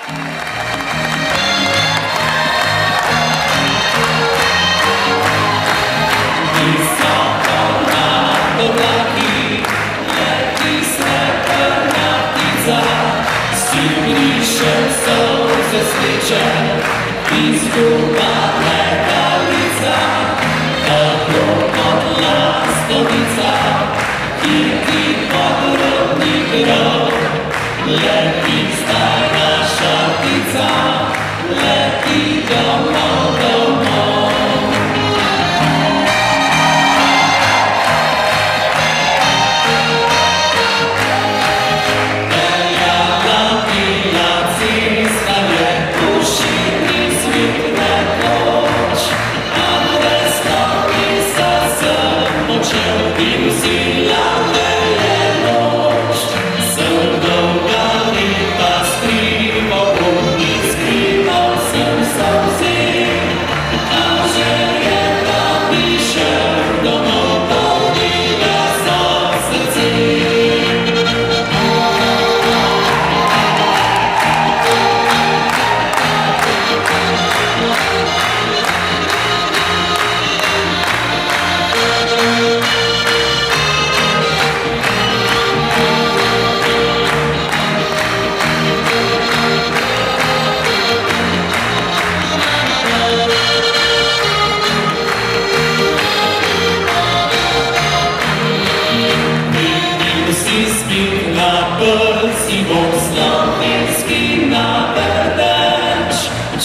I zgubione ulica, podla stolica, i podrodnik rok, leci stara szatnica, leci domov, domov.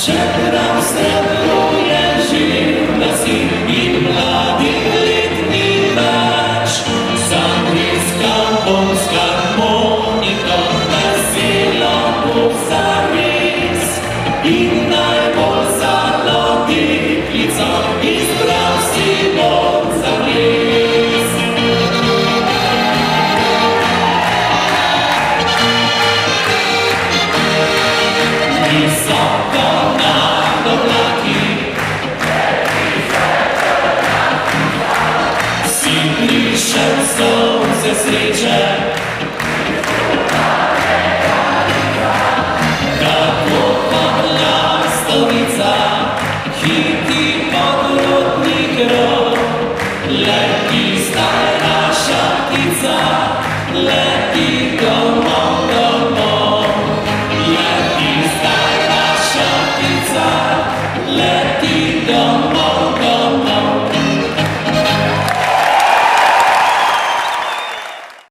Przebrał srebruje żył na i mlady letni deszcz. Zamryska polska harmonika wesela zarys. Innaj polsa lodyklica i zbrał si zarys. Są ze sreče